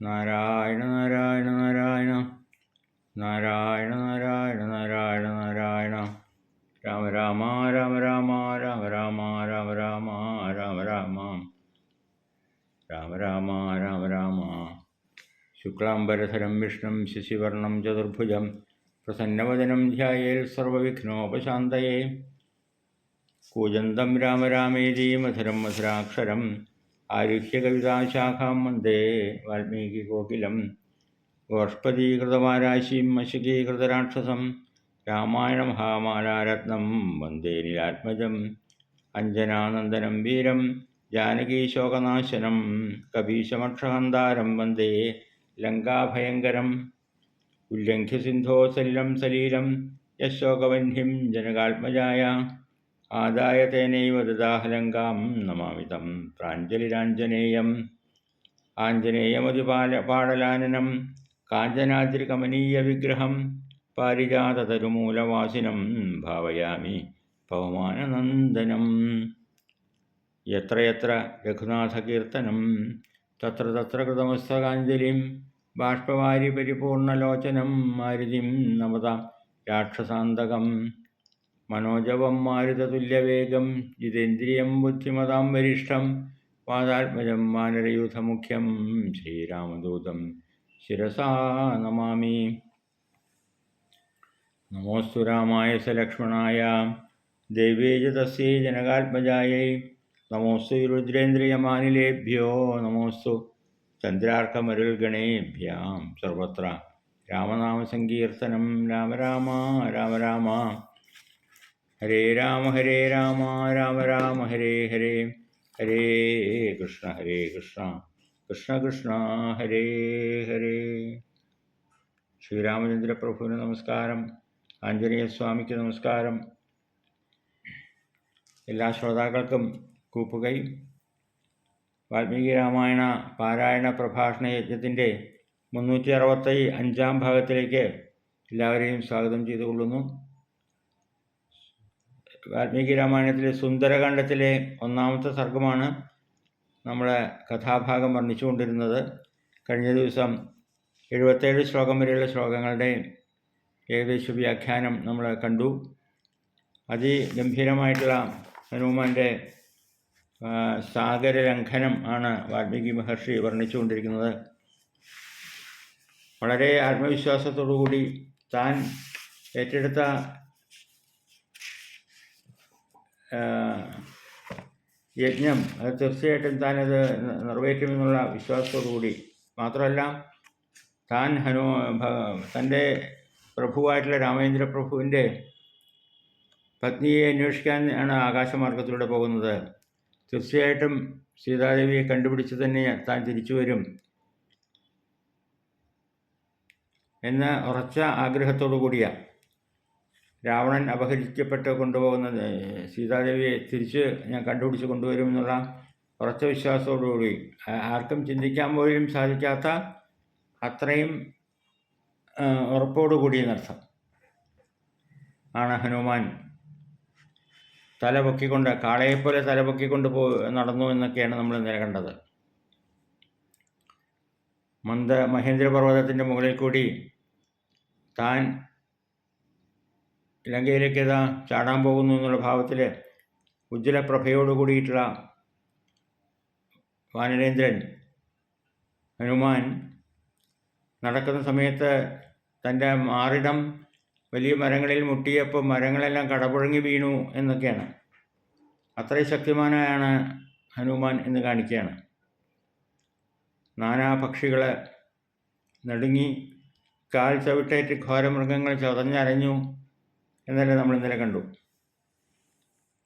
നാരായണ നാരായണ നാരായണ നാരായണ നാരായണ നാരായണ നാരായണ രാമ രാമ രാമ രാമ രാമ രാമ രാമ രാമ രാമ രാമ രാമ രാമ രാമ രാമ ശുക്ലാംബരധരം വിഷ്ണും ശശിവർണം ചതുർഭുജം പ്രസന്നവദനം ധ്യായേൽ സർവവിഘ്നോപശാന്തയേ കൂജന്തം രാമ രാമേതി മധുരം മധുരാക്ഷരം ആരുഹ്യ കവിതാശാഖാം വന്ദേ വാൽമീകികോകിലം ഗോഷ്പദീകൃതമാരാശിം അശുകീകൃതരാക്ഷസം രാമായണ മഹാമാലാരത്നം വന്ദേ നിലാത്മജം അഞ്ജനാനന്ദനം വീരം ജാനകീശോകനാശനം കപീശമക്ഷഹന്താരം വന്ദേ ലങ്കാഭയങ്കരം ഉല്ലംഘ്യ സിന്ധോ സലിലം സലീലം യശോകവന്ധ്യം ജനകാത്മജായ ആദായ തേനൈവ ദദാഹലങ്കാം നമാമിതം പ്രാഞ്ജലിരാഞ്ജനേയം ആഞ്ജനേയമതിപാടലാനനം കാഞ്ചനാദ്രികമനീയ വിഗ്രഹം പാരിജാതതരുമൂലവാസിനം ഭാവയാമി പവമാനനന്ദനം യത്ര രഘുനാഥകീർത്തനം തത്ര തത്ര കൃതമസ്തകാഞ്ജലിം ബാഷ്പവാരി പരിപൂർണലോചനം മാരുതിം നമത രാക്ഷസാന്തകം മനോജവം മാരുതതുല്യവേഗം ജിതേന്ദ്രിയം ബുദ്ധിമതാം വരിഷ്ഠം വാതാത്മജം വാനരയൂഥമുഖ്യം ശ്രീരാമദൂതം ശിരസാ നമാമി. നമോസ്തു രാമായ സലക്ഷ്മണായ ദേവ്യേ തസ്യൈ ജനകാത്മജായൈ നമോസ്തു രുദ്രേന്ദ്രിയമാനിലേഭ്യോ നമോസ്തു ചന്ദ്രാർക്കമരുൾഗണേഭ്യാം സർവത്ര രാമനാമസങ്കീർത്തനം. രാമ രാമ രാമ രാമ ഹരേ രാമ രാമ രാമ ഹരേ ഹരേ ഹരേ കൃഷ്ണ കൃഷ്ണ കൃഷ്ണ ഹരേ ഹരേ. ശ്രീരാമചന്ദ്രപ്രഭുവിന് നമസ്കാരം. ആഞ്ജനേയസ്വാമിക്ക് നമസ്കാരം. എല്ലാ ശ്രോതാക്കൾക്കും കൂപ്പുകൈ. വാൽമീകി രാമായണ പാരായണ പ്രഭാഷണ യജ്ഞത്തിൻ്റെ 365 ഭാഗത്തിലേക്ക് എല്ലാവരെയും സ്വാഗതം ചെയ്തുകൊള്ളുന്നു. വാൽമീകി രാമായണത്തിലെ സുന്ദരകാണ്ഡത്തിലെ 1-ാമത്തെ സർഗമാണ് നമ്മുടെ കഥാഭാഗം വർണ്ണിച്ചുകൊണ്ടിരുന്നത്. കഴിഞ്ഞ ദിവസം 77 ശ്ലോകം വരെയുള്ള ശ്ലോകങ്ങളുടെ ഏകദേശ വ്യാഖ്യാനം നമ്മൾ കണ്ടു. അതിഗംഭീരമായിട്ടുള്ള ഹനുമാൻ്റെ സാഗരലംഘനം ആണ് വാൽമീകി മഹർഷി വർണ്ണിച്ചുകൊണ്ടിരിക്കുന്നത്. വളരെ ആത്മവിശ്വാസത്തോടുകൂടി താൻ ഏറ്റെടുത്ത യജ്ഞം അത് തീർച്ചയായിട്ടും താനത് നിറവേറ്റുമെന്നുള്ള വിശ്വാസത്തോടുകൂടി, മാത്രമല്ല താൻ തൻ്റെ പ്രഭുവായിട്ടുള്ള രാമചന്ദ്ര പ്രഭുവിൻ്റെ പത്നിയെ അന്വേഷിക്കാൻ ആണ് ആകാശമാർഗത്തിലൂടെ പോകുന്നത്. തീർച്ചയായിട്ടും സീതാദേവിയെ കണ്ടുപിടിച്ച് തന്നെ താൻ തിരിച്ചു വരും എന്ന ഉറച്ച ആഗ്രഹത്തോടു കൂടിയാണ് രാവണൻ അപഹരിക്കപ്പെട്ട് കൊണ്ടുപോകുന്ന സീതാദേവിയെ തിരിച്ച് ഞാൻ കണ്ടുപിടിച്ച് കൊണ്ടുവരുമെന്നുള്ള ഉറച്ച വിശ്വാസത്തോടുകൂടി, ആർക്കും ചിന്തിക്കാൻ പോലും സാധിക്കാത്ത അത്രയും ഉറപ്പോടുകൂടിയെന്നർത്ഥം ആണ് ഹനുമാൻ തലപൊക്കിക്കൊണ്ട്, കാളയെപ്പോലെ തലപൊക്കിക്കൊണ്ട് നടന്നു എന്നൊക്കെയാണ് നമ്മൾ ഇന്നലെ കണ്ടത്. മഹേന്ദ്രപർവ്വതത്തിൻ്റെ മുകളിൽ കൂടി താൻ ലങ്കയിലേക്ക് ചാടാൻ പോകുന്നു എന്നുള്ള ഭാവത്തിൽ ഉജ്ജ്വല പ്രഭയോട് കൂടിയിട്ടുള്ള വാനരേന്ദ്രൻ ഹനുമാൻ നടക്കുന്ന സമയത്ത് തൻ്റെ മാറിടം വലിയ മരങ്ങളിൽ മുട്ടിയപ്പോൾ മരങ്ങളെല്ലാം കടപുഴങ്ങി വീണു എന്നൊക്കെയാണ്. അത്രയും ശക്തിമാനായാണ് ഹനുമാൻ എന്ന് കാണിക്കുകയാണ്. നാനാ പക്ഷികൾ നടുങ്ങി, കാൽ ചവിട്ടേറ്റ് ഘോരമൃഗങ്ങൾ ചതഞ്ഞരഞ്ഞു എന്നല്ലേ നമ്മൾ ഇന്നലെ കണ്ടു.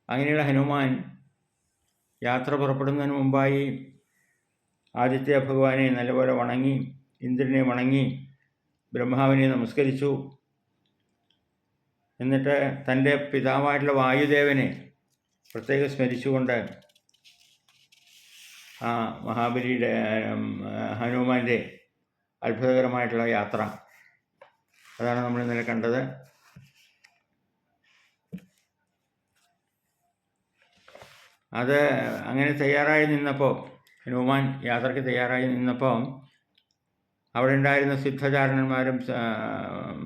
അങ്ങനെയുള്ള ഹനുമാൻ യാത്ര പുറപ്പെടുന്നതിന് മുമ്പായി ആദിത്യ ഭഗവാനെ നല്ലപോലെ വണങ്ങി, ഇന്ദ്രനെ വണങ്ങി, ബ്രഹ്മാവിനെ നമസ്കരിച്ചു. എന്നിട്ട് തൻ്റെ പിതാവായിട്ടുള്ള വായുദേവനെ പ്രത്യേകം സ്മരിച്ചുകൊണ്ട് ആ മഹാബലിയുടെ ഹനുമാൻ്റെ അത്ഭുതകരമായിട്ടുള്ള യാത്ര, അതാണ് നമ്മൾ ഇന്നലെ കണ്ടത്. അങ്ങനെ തയ്യാറായി നിന്നപ്പോൾ, ഹനുമാൻ യാത്രയ്ക്ക് തയ്യാറായി നിന്നപ്പോൾ അവിടെ ഉണ്ടായിരുന്ന സിദ്ധചാരണന്മാരും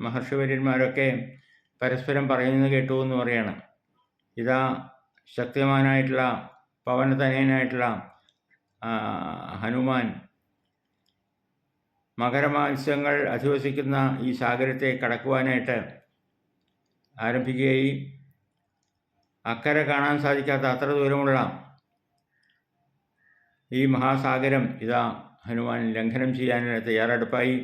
മഹർഷിവര്യന്മാരൊക്കെ പരസ്പരം പറയുന്നത് കേട്ടു എന്ന് പറയാണ്. ഇതാ ശക്തിമാനായിട്ടുള്ള പവനതനയനായിട്ടുള്ള ഹനുമാൻ മകരമത്സ്യങ്ങൾ അധിവസിക്കുന്ന ഈ സാഗരത്തെ കടക്കുവാനായിട്ട് ആരംഭിക്കുകയും അക്കരെ കാണാൻ സാധിക്കാത്ത അത്ര ദൂരമുള്ള ഈ മഹാസാഗരം ഇതാ ഹനുമാൻ ലംഘനം ചെയ്യാനായിട്ട് തയ്യാറെടുപ്പായി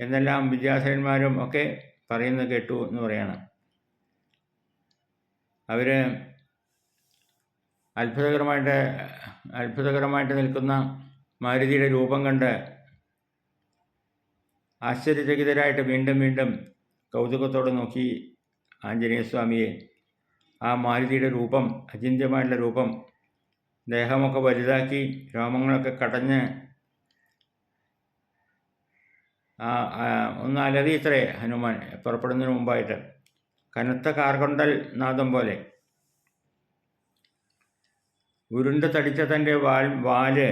എന്നെല്ലാം വിദ്യാധരന്മാരും ഒക്കെ പറയുന്നത് കേട്ടു എന്ന് പറയാണ്. അവർ അത്ഭുതകരമായിട്ട് നിൽക്കുന്ന മാരുതിയുടെ രൂപം കണ്ട് ആശ്ചര്യചകിതരായിട്ട് വീണ്ടും വീണ്ടും കൗതുകത്തോടെ നോക്കി ആഞ്ജനേയസ്വാമിയെ. ആ മാരുതിയുടെ രൂപം, അചിന്ത്യമായിട്ടുള്ള രൂപം, ദേഹമൊക്കെ വലുതാക്കി രോമങ്ങളൊക്കെ കടഞ്ഞ് ഒന്ന് അലറിയിത്രേ ഹനുമാൻ പുറപ്പെടുന്നതിന് മുമ്പായിട്ട്. കനത്ത കാർകൊണ്ടൽ നാദം പോലെ ഉരുണ്ട് തടിച്ച തൻ്റെ വാല്,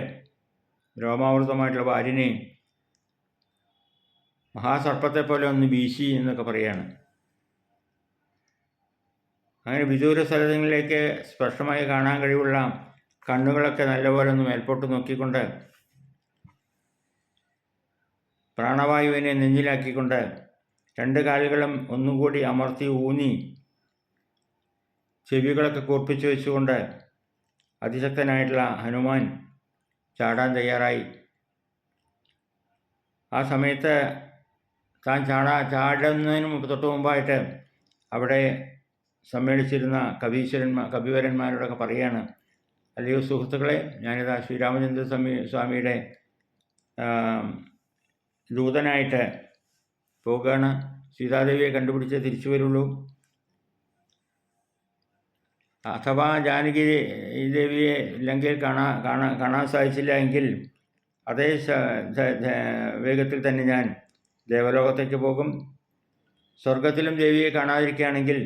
രോമാവൃതമായിട്ടുള്ള വാലിനെ മഹാസർപ്പത്തെ പോലെ ഒന്ന് വീശി എന്നൊക്കെ പറയാണ്. അങ്ങനെ വിദൂര സ്ഥലങ്ങളിലേക്ക് സ്പഷ്ടമായി കാണാൻ കഴിവുള്ള കണ്ണുകളൊക്കെ നല്ലപോലെ ഒന്ന് മേൽപോട്ട് നോക്കിക്കൊണ്ട് പ്രാണവായുവിനെ നെഞ്ചിലാക്കിക്കൊണ്ട് രണ്ട് കാലുകളും ഒന്നുകൂടി അമർത്തി ഊന്നി ചെവികളൊക്കെ കൂർപ്പിച്ചു വെച്ചുകൊണ്ട് അതിശക്തനായിട്ടുള്ള ഹനുമാൻ ചാടാൻ തയ്യാറായി. ആ സമയത്ത് താൻ ചാടുന്നതിന് തൊട്ട് മുമ്പായിട്ട് അവിടെ സമ്മേളിച്ചിരുന്ന കവിവരന്മാരോടൊക്കെ പറയാണ്, അല്ലയോ സുഹൃത്തുക്കളെ, ഞാനിതാ ശ്രീരാമചന്ദ്ര സ്വാമിയുടെ ദൂതനായിട്ട് പോകുകയാണ്. സീതാദേവിയെ കണ്ടുപിടിച്ച് തിരിച്ചു വരുള്ളൂ. അഥവാ ജാനകി ദേവിയെ ലങ്കയിൽ കാണാൻ സാധിച്ചില്ല എങ്കിൽ അതേ വേഗത്തിൽ തന്നെ ഞാൻ ദേവലോകത്തേക്ക് പോകും. സ്വർഗത്തിലും ദേവിയെ കാണാതിരിക്കുകയാണെങ്കിൽ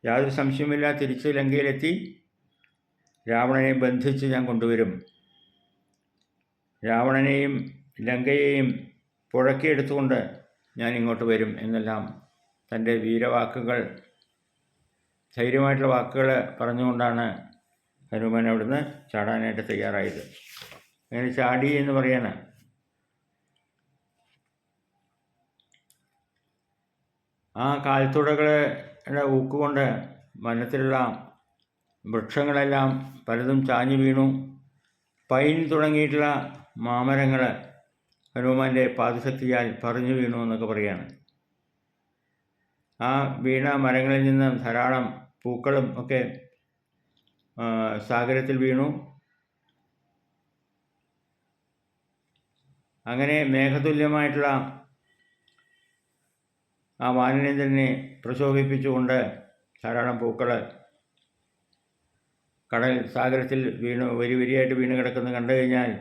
യാതൊരു സംശയമില്ല തിരിച്ച് ലങ്കയിലെത്തി രാവണനെ ബന്ധിച്ച് ഞാൻ കൊണ്ടുവരും. രാവണനെയും ലങ്കയെയും പുഴക്കിയെടുത്തുകൊണ്ട് ഞാൻ ഇങ്ങോട്ട് വരും എന്നെല്ലാം തൻ്റെ വീരവാക്കുകൾ, ധൈര്യമായിട്ടുള്ള വാക്കുകൾ പറഞ്ഞുകൊണ്ടാണ് ഹനുമാൻ അവിടുന്ന് ചാടാനായിട്ട് തയ്യാറായത്. അങ്ങനെ ചാടി എന്ന് പറയാണ്. ആ കാൽത്തുടകളുടെ ഊക്കുകൊണ്ട് വനത്തിലുള്ള വൃക്ഷങ്ങളെല്ലാം പലതും ചാഞ്ഞു വീണു. പൈൻ തുടങ്ങിയിട്ടുള്ള മാമരങ്ങൾ ഹനുമാൻ്റെ പാദശക്തിയാൽ പറഞ്ഞു വീണു എന്നൊക്കെ പറയാണ്. ആ വീണ മരങ്ങളിൽ നിന്ന് ധാരാളം പൂക്കളും ഒക്കെ സാഗരത്തിൽ വീണു. അങ്ങനെ മേഘതുല്യമായിട്ടുള്ള ആ വാനരേന്ദ്രനെ പ്രശോഭിപ്പിച്ചുകൊണ്ട് ധാരാളം പൂക്കൾ സാഗരത്തിൽ വീണു വരിയായിട്ട് വീണ് കിടക്കുന്നത് കണ്ടു കഴിഞ്ഞാൽ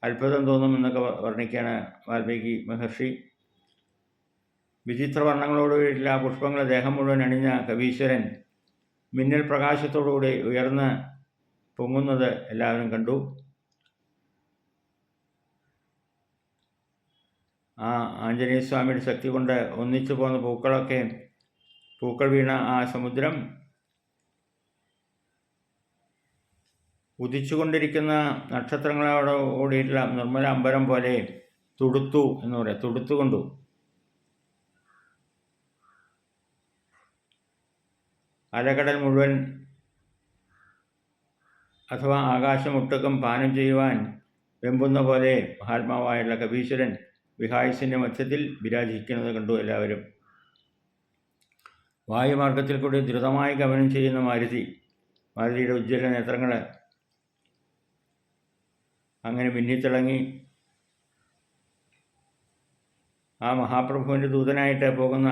അത്ഭുതം തോന്നുമെന്നൊക്കെ വർണ്ണിക്കുകയാണ് വാൽമീകി മഹർഷി. വിചിത്ര വർണ്ണങ്ങളോടുകൂടിയിട്ടുള്ള ആ പുഷ്പങ്ങൾ ദേഹം മുഴുവൻ അണിഞ്ഞ കവീശ്വരൻ മിന്നൽ പ്രകാശത്തോടുകൂടി ഉയർന്ന് പൊങ്ങുന്നത് എല്ലാവരും കണ്ടു. ആ ആഞ്ജനേയസ്വാമിയുടെ ശക്തി കൊണ്ട് ഒന്നിച്ചു പോകുന്ന പൂക്കൾ വീണ ആ സമുദ്രം ഉദിച്ചുകൊണ്ടിരിക്കുന്ന നക്ഷത്രങ്ങളോട് കൂടിയിട്ടുള്ള നിർമ്മല അമ്പരം പോലെ തുടുത്തു എന്ന് പറയാം, തുടുത്തുകൊണ്ടു. അലകടൽ മുഴുവൻ അഥവാ ആകാശമൊട്ടുക്കും പാനം ചെയ്യുവാൻ വെമ്പുന്ന പോലെ മഹാത്മാവായുള്ള കവീശ്വരൻ വിഹായസിൻ്റെ മധ്യത്തിൽ വിരാജിക്കുന്നത് കണ്ടു എല്ലാവരും. വായുമാർഗത്തിൽ കൂടി ദ്രുതമായി ഗമനം ചെയ്യുന്ന മാരുതിയുടെ ഉജ്ജ്വല നേത്രങ്ങൾ അങ്ങനെ മിന്നിത്തിളങ്ങി. ആ മഹാപ്രഭുവിൻ്റെ ദൂതനായിട്ട് പോകുന്ന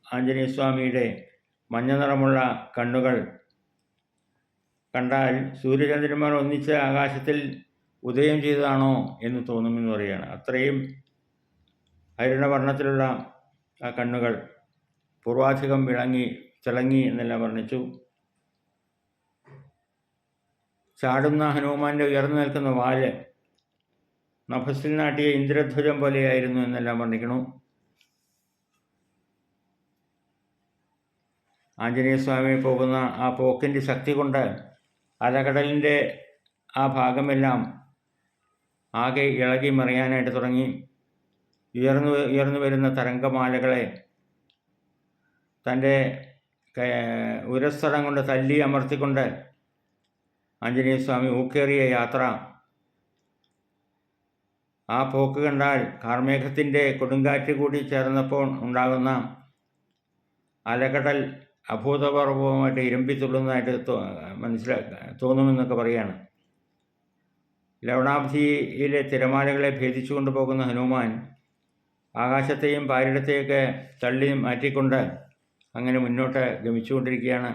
ആഞ്ജനേയസ്വാമിയുടെ മഞ്ഞ നിറമുള്ള കണ്ണുകൾ കണ്ടാൽ സൂര്യചന്ദ്രന്മാർ ഒന്നിച്ച് ആകാശത്തിൽ ഉദയം ചെയ്തതാണോ എന്ന് തോന്നുമെന്ന് പറയുകയാണ്. അത്രയും അരുണവർണ്ണത്തിലുള്ള ആ കണ്ണുകൾ പൂർവാധികം തിളങ്ങി എന്നെല്ലാം വർണ്ണിച്ചു. ചാടുന്ന ഹനുമാന്റെ ഉയർന്നു നിൽക്കുന്ന വാല് നഭസിൽ നാട്ടിയ ഇന്ദ്രധ്വജം പോലെയായിരുന്നു എന്നെല്ലാം വർണ്ണിക്കണു. ആഞ്ജനേയസ്വാമി പോകുന്ന ആ പോക്കിൻ്റെ ശക്തി കൊണ്ട് അലകടലിൻ്റെ ആ ഭാഗമെല്ലാം ആകെ ഇളകി മറിയാനായിട്ട് തുടങ്ങി. ഉയർന്നു വരുന്ന തരംഗമാലകളെ തൻ്റെ ഉരസ്ഥലം കൊണ്ട് തല്ലി അമർത്തിക്കൊണ്ട് ആഞ്ജനേയസ്വാമി ഊക്കേറിയ യാത്ര. ആ പോക്ക് കണ്ടാൽ കാർമേഘത്തിൻ്റെ കൊടുങ്കാറ്റ് കൂടി ചേർന്നപ്പോൾ ഉണ്ടാകുന്ന അലകടൽ അഭൂതപൂർവമായിട്ട് ഇരമ്പിത്തുള്ളുന്നതായിട്ട് തോന്നുമെന്നൊക്കെ പറയുകയാണ്. ലവണാബ്ധിയിലെ തിരമാലകളെ ഭേദിച്ചു കൊണ്ടുപോകുന്ന ഹനുമാൻ ആകാശത്തെയും പാരിടത്തെയൊക്കെ തള്ളി മാറ്റിക്കൊണ്ട് അങ്ങനെ മുന്നോട്ട് ഗമിച്ചുകൊണ്ടിരിക്കുകയാണ്.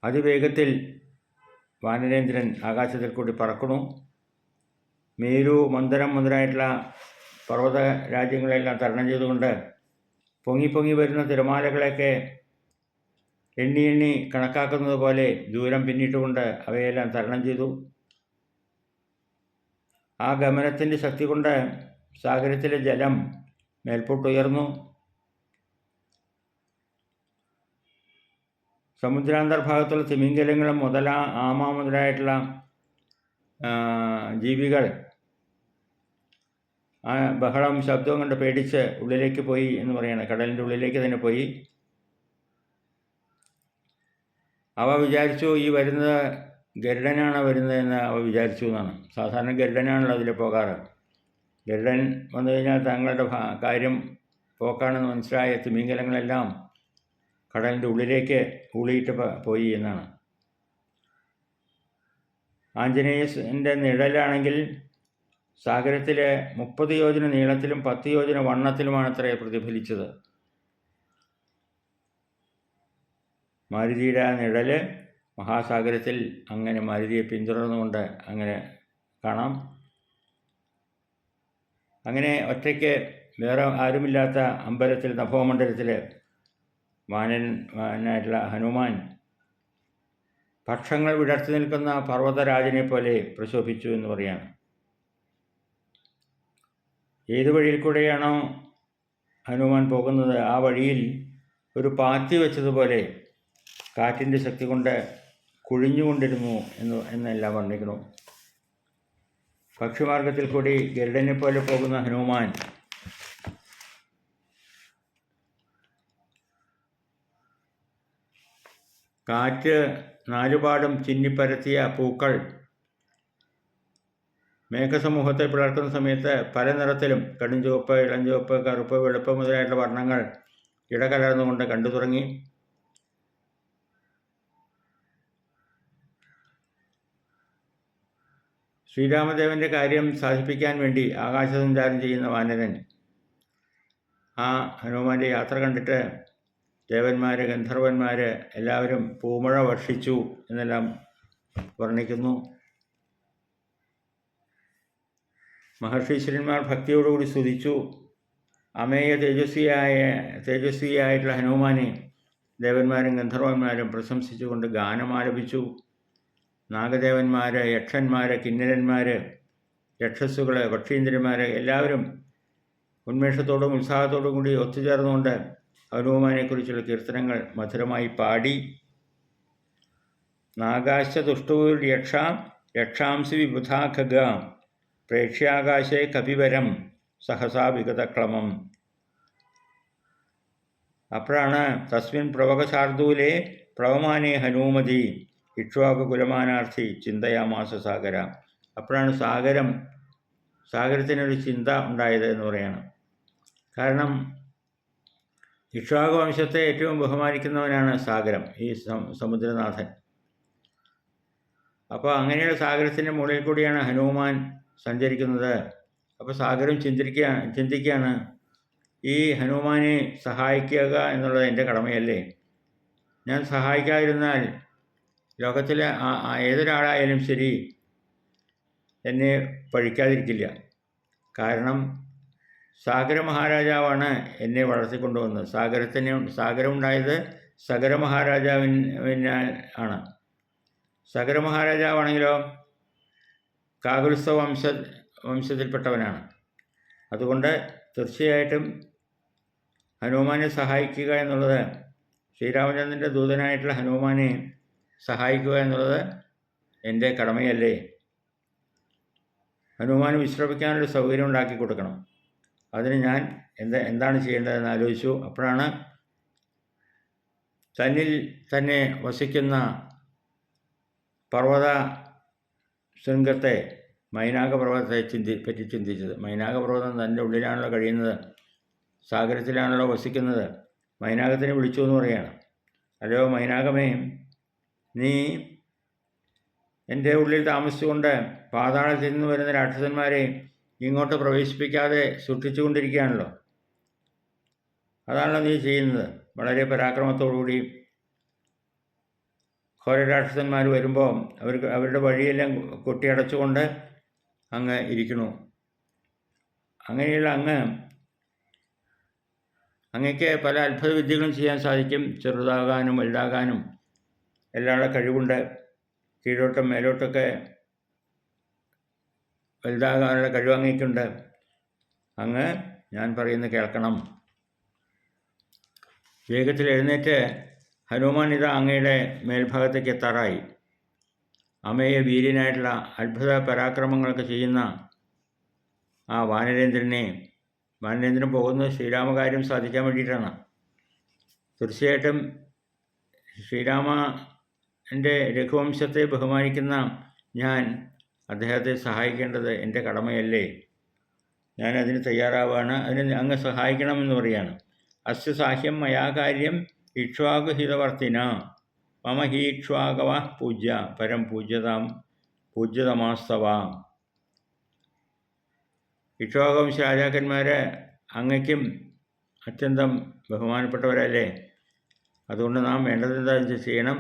അതിവേഗത്തിൽ വാനരേന്ദ്രൻ ആകാശത്തിൽ കൂടി പറക്കണു. മേരു, മന്ദരം മുതലായിട്ടുള്ള പർവ്വത രാജ്യങ്ങളെല്ലാം തരണം ചെയ്തുകൊണ്ട് പൊങ്ങി വരുന്ന തിരമാലകളെയൊക്കെ എണ്ണി കണക്കാക്കുന്നത് പോലെ ദൂരം പിന്നിട്ടുകൊണ്ട് അവയെല്ലാം തരണം ചെയ്തു. ആ ഗമനത്തിൻ്റെ ശക്തി കൊണ്ട് സാഗരത്തിലെ ജലം മേൽപോട്ടുയർന്നു. സമുദ്രാന്തർഭാഗത്തുള്ള തിമിംഗലങ്ങളും ആമ മുതലായിട്ടുള്ള ജീവികൾ ആ ബഹളം ശബ്ദവും കണ്ട് പേടിച്ച് ഉള്ളിലേക്ക് പോയി എന്ന് പറയുന്നത്. കടലിൻ്റെ ഉള്ളിലേക്ക് തന്നെ പോയി. അവ വിചാരിച്ചു ഈ വരുന്നത് ഗരുഡനാണ് വരുന്നതെന്ന് അവ വിചാരിച്ചു എന്നാണ്. സാധാരണ ഗരുഡനാണല്ലോ അതിൽ പോകാറ്. ഗരുഡൻ വന്നു കഴിഞ്ഞാൽ തങ്ങളുടെ കാര്യം പോക്കാണെന്ന് മനസ്സിലായ തിമിംഗലങ്ങളെല്ലാം കടലിൻ്റെ ഉള്ളിലേക്ക് ഊളിയിട്ട് പോയി എന്നാണ്. ആഞ്ജനേയൻ്റെ നിഴലാണെങ്കിൽ സാഗരത്തിലെ 30 യോജന നീളത്തിലും 10 യോജന വണ്ണത്തിലുമാണ് അത്രേ പ്രതിഫലിച്ചത്. മാരുതിയുടെ നിഴൽ മഹാസാഗരത്തിൽ അങ്ങനെ മാരുതിയെ പിന്തുടർന്നുകൊണ്ട് അങ്ങനെ കാണാം. അങ്ങനെ ഒറ്റയ്ക്ക് വേറെ ആരുമില്ലാത്ത അമ്പലത്തിൽ നഭോമണ്ഡലത്തിൽ വാനനായിട്ടുള്ള ഹനുമാൻ പക്ഷങ്ങൾ വിടർത്തി നിൽക്കുന്ന പർവ്വതരാജനെ പോലെ പ്രശോഭിച്ചു എന്ന് പറയാണ്. ഏത് വഴിയിൽ കൂടെയാണോ ഹനുമാൻ പോകുന്നത് ആ വഴിയിൽ ഒരു പാത്തി വെച്ചതുപോലെ കാറ്റിൻ്റെ ശക്തി കൊണ്ട് കുഴിഞ്ഞുകൊണ്ടിരുന്നു എന്നെല്ലാം വർണ്ണിക്കുന്നു. പക്ഷിമാർഗത്തിൽ കൂടി ഗരുഡനെ പോലെ പോകുന്ന ഹനുമാൻ കാറ്റ് നാലുപാടും ചിന്നിപ്പരത്തിയ പൂക്കൾ മേഘസമൂഹത്തെ പിളർക്കുന്ന സമയത്ത് പല നിറത്തിലും കടുംചുവപ്പ്, ഇളംചുവപ്പ്, കറുപ്പ്, വെളുപ്പ് മുതലായിട്ടുള്ള വർണ്ണങ്ങൾ ഇടകലർന്നുകൊണ്ട് കണ്ടു തുടങ്ങി. ശ്രീരാമദേവൻ്റെ കാര്യം സാധിപ്പിക്കാൻ വേണ്ടി ആകാശസഞ്ചാരം ചെയ്യുന്ന വാനരൻ ആ ഹനുമാൻ്റെ യാത്ര കണ്ടിട്ട് ദേവന്മാർ, ഗന്ധർവന്മാർ എല്ലാവരും പൂമഴ വർഷിച്ചു എന്നെല്ലാം വർണ്ണിക്കുന്നു. മഹർഷീശ്വരന്മാർ ഭക്തിയോടുകൂടി സ്തുതിച്ചു. അമേയ തേജസ്വിയായിട്ടുള്ള ഹനുമാനെ ദേവന്മാരും ഗന്ധർവന്മാരും പ്രശംസിച്ചുകൊണ്ട് ഗാനം ആലപിച്ചു. നാഗദേവന്മാർ, യക്ഷന്മാർ, കിന്നരന്മാർ, യക്ഷസ്സുകൾ, പക്ഷീന്ദ്രന്മാർ എല്ലാവരും ഉന്മേഷത്തോടും ഉത്സാഹത്തോടും കൂടി ഒത്തുചേർന്നുകൊണ്ട് ഹനുമാനെക്കുറിച്ചുള്ള കീർത്തനങ്ങൾ മധുരമായി പാടി. നാഗാശ്ച തുഷ്ടൂർ യക്ഷാംസി വിബുധാ ഖഗ പ്രേക്ഷ്യാകാശേ കപിവരം സഹസാ വിഗതക്ലമം. അപ്പോഴാണ് തസ്മിൻ പ്രവകശാർദൂലേ പ്ലവമാനേ ഹനൂമതി ഇക്ഷ്വാകുകുലമാനാർത്ഥി ചിന്തയാമാസ സാഗര. അപ്പോഴാണ് സാഗരത്തിനൊരു ചിന്ത ഉണ്ടായത് എന്ന് പറയാണ്. കാരണം ഇക്ഷ്വാകു വംശത്തെ ഏറ്റവും ബഹുമാനിക്കുന്നവനാണ് സാഗരം, ഈ സമുദ്രനാഥൻ. അപ്പോൾ അങ്ങനെയുള്ള സാഗരത്തിൻ്റെ മുകളിൽ കൂടിയാണ് ഹനുമാൻ സഞ്ചരിക്കുന്നത്. അപ്പോൾ സാഗരം ചിന്തിക്കുകയാണ്, ഈ ഹനുമാനെ സഹായിക്കുക എന്നുള്ളത് എൻ്റെ കടമയല്ലേ? ഞാൻ സഹായിക്കാതിരുന്നാൽ ലോകത്തിലെ ഏതൊരാളായാലും ശരി എന്നെ പഴിക്കാതിരിക്കില്ല. കാരണം സാഗര മഹാരാജാവാണ് എന്നെ വളർത്തിക്കൊണ്ടുവന്നത്. സാഗരമുണ്ടായത് സഗര മഹാരാജാവിനാൽ ആണ്. സഗര മഹാരാജാവാണെങ്കിലോ കാകുത്സ്ഥ വംശത്തിൽപ്പെട്ടവനാണ്. അതുകൊണ്ട് തീർച്ചയായിട്ടും ഹനുമാനെ സഹായിക്കുക എന്നുള്ളത്, ശ്രീരാമചന്ദ്രൻ്റെ ദൂതനായിട്ടുള്ള ഹനുമാനെ സഹായിക്കുക എന്നുള്ളത് എൻ്റെ കടമയല്ലേ? ഹനുമാന് വിശ്രമിക്കാനൊരു സൗകര്യം ഉണ്ടാക്കി കൊടുക്കണം. അതിന് ഞാൻ എന്താണ് ചെയ്യേണ്ടതെന്ന് ആലോചിച്ചു. അപ്പോഴാണ് തന്നിൽ തന്നെ വസിക്കുന്ന പർവ്വത ശൃംഗത്തെ, മൈനാകപർവ്വതത്തെ പറ്റി ചിന്തിച്ചത്. മൈനാകപർവ്വതം തൻ്റെ ഉള്ളിലാണല്ലോ കഴിയുന്നത്, സാഗരത്തിലാണല്ലോ വസിക്കുന്നത്. മൈനാകത്തിനെ വിളിച്ചു എന്ന് പറയുകയാണ്, അല്ലയോ മൈനാകമേ, നീ എൻ്റെ ഉള്ളിൽ താമസിച്ചുകൊണ്ട് പാതാളത്തിൽ നിന്ന് വരുന്ന രാക്ഷസന്മാരെ ഇങ്ങോട്ട് പ്രവേശിപ്പിക്കാതെ സൂക്ഷിച്ചുകൊണ്ടിരിക്കുകയാണല്ലോ. അതാണല്ലോ നീ ചെയ്യുന്നത്. വളരെ പരാക്രമത്തോടുകൂടി ഘോരരാക്ഷസന്മാർ വരുമ്പോൾ അവരുടെ വഴിയെല്ലാം കൊട്ടിയടച്ചുകൊണ്ട് അങ്ങ് ഇരിക്കണു. അങ്ങനെയുള്ള അങ്ങയ്ക്ക് പല അത്ഭുത വിദ്യകളും ചെയ്യാൻ സാധിക്കും. ചെറുതാകാനും വലുതാകാനും എല്ലാവരുടെ കഴിവുണ്ട്. കീഴോട്ടും മേലോട്ടൊക്കെ വലുതാകാനുള്ള കഴിവ് അങ്ങയ്ക്കുണ്ട്. അങ്ങ് ഞാൻ പറയുന്നത് കേൾക്കണം. വേഗത്തിൽ എഴുന്നേറ്റ് ഹനുമാൻ ഇതാ അങ്ങയുടെ മേൽഭാഗത്തേക്ക് എത്താറായി. അമേയ വീര്യനായിട്ടുള്ള അത്ഭുത പരാക്രമങ്ങളൊക്കെ ചെയ്യുന്ന ആ വാനരേന്ദ്രൻ പോകുന്നത് ശ്രീരാമകാര്യം സാധിക്കാൻ വേണ്ടിയിട്ടാണ്. തീർച്ചയായിട്ടും ശ്രീരാമൻ്റെ രഘുവംശത്തെ ബഹുമാനിക്കുന്ന ഞാൻ അദ്ദേഹത്തെ സഹായിക്കേണ്ടത് എൻ്റെ കടമയല്ലേ? ഞാൻ അതിന് തയ്യാറാവുകയാണ്. അതിന് അങ്ങ് സഹായിക്കണമെന്ന് പറയുകയാണ്. അസ്യ സാഹ്യം മയാ കാര്യം ഇക്ഷ്വാകുഹിതവർത്തിന മമ ഹീക്ഷ്വാകവ പൂജ്യ പരം പൂജ്യതമാസ്തവ. ഇക്ഷ്വാകുവംശ രാജാക്കന്മാർ അങ്ങയ്ക്കും അത്യന്തം ബഹുമാനപ്പെട്ടവരല്ലേ? അതുകൊണ്ട് നാം വേണ്ടതെന്താ ചെയ്യണം.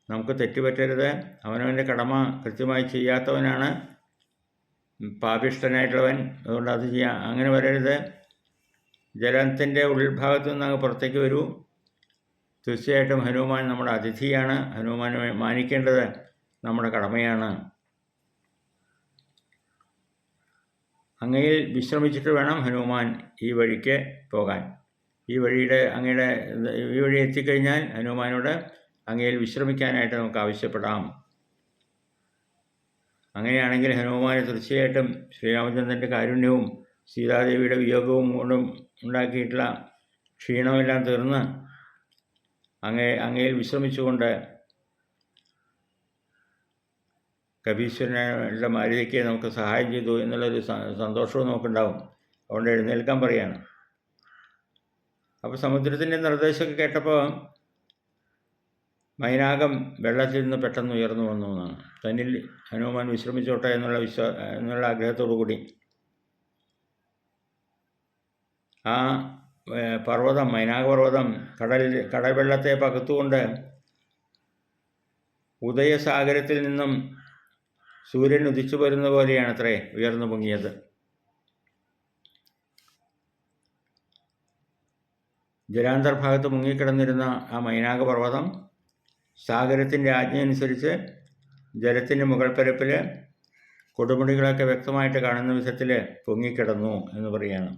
നമുക്ക് തെറ്റുപറ്റരുത്. അവനവൻ്റെ കടമ കൃത്യമായി ചെയ്യാത്തവനാണ് പാപിഷ്ഠനായിട്ടുള്ളവൻ. അതുകൊണ്ട് അത് അങ്ങനെ വരരുത്. ജലത്തിൻ്റെ ഉൾഭാഗത്തു നിന്ന് അങ്ങ് പുറത്തേക്ക് വരൂ. തീർച്ചയായിട്ടും ഹനുമാൻ നമ്മുടെ അതിഥിയാണ്. ഹനുമാനെ മാനിക്കേണ്ടത് നമ്മുടെ കടമയാണ്. അങ്ങയിൽ വിശ്രമിച്ചിട്ട് വേണം ഹനുമാൻ ഈ വഴിക്ക് പോകാൻ. ഈ വഴി എത്തിക്കഴിഞ്ഞാൽ ഹനുമാനോട് അങ്ങയിൽ വിശ്രമിക്കാനായിട്ട് നമുക്ക് ആവശ്യപ്പെടാം. അങ്ങനെയാണെങ്കിൽ ഹനുമാന് തീർച്ചയായിട്ടും ശ്രീരാമചന്ദ്രൻ്റെ കാരുണ്യവും സീതാദേവിയുടെ വിയോഗവും കൊണ്ടും ഉണ്ടാക്കിയിട്ടുള്ള ക്ഷീണമെല്ലാം തീർന്ന് അങ്ങയിൽ വിശ്രമിച്ചുകൊണ്ട് കപീശ്വരനുള്ള മാരുതിക്ക് നമുക്ക് സഹായം ചെയ്തു എന്നുള്ളൊരു സന്തോഷവും നമുക്കുണ്ടാവും. അതുകൊണ്ട് എഴുന്നേൽക്കാൻ പറയാണ്. അപ്പോൾ സമുദ്രത്തിൻ്റെ നിർദ്ദേശമൊക്കെ കേട്ടപ്പോൾ മൈനാകം വെള്ളത്തിൽ നിന്ന് പെട്ടെന്ന് ഉയർന്നു വന്നു എന്നാണ്. തന്നിൽ ഹനുമാൻ വിശ്രമിച്ചോട്ടെ എന്നുള്ള ആഗ്രഹത്തോടു കൂടി ആ പർവ്വതം, മൈനാകപർവ്വതം കടൽ വെള്ളത്തെ പകുത്തുകൊണ്ട് ഉദയസാഗരത്തിൽ നിന്നും സൂര്യൻ ഉദിച്ചു വരുന്ന പോലെയാണത്രേ ഉയർന്നു പൊങ്ങിയത്. ജലാന്തർഭാഗത്ത് മുങ്ങിക്കിടന്നിരുന്ന ആ മൈനാകപർവ്വതം സാഗരത്തിൻ്റെ ആജ്ഞയനുസരിച്ച് ജലത്തിൻ്റെ മുകൾ പരപ്പിൽ കൊടുമുടികളൊക്കെ വ്യക്തമായിട്ട് കാണുന്ന വിധത്തിൽ പൊങ്ങിക്കിടന്നു എന്ന് പറയുകയാണ്.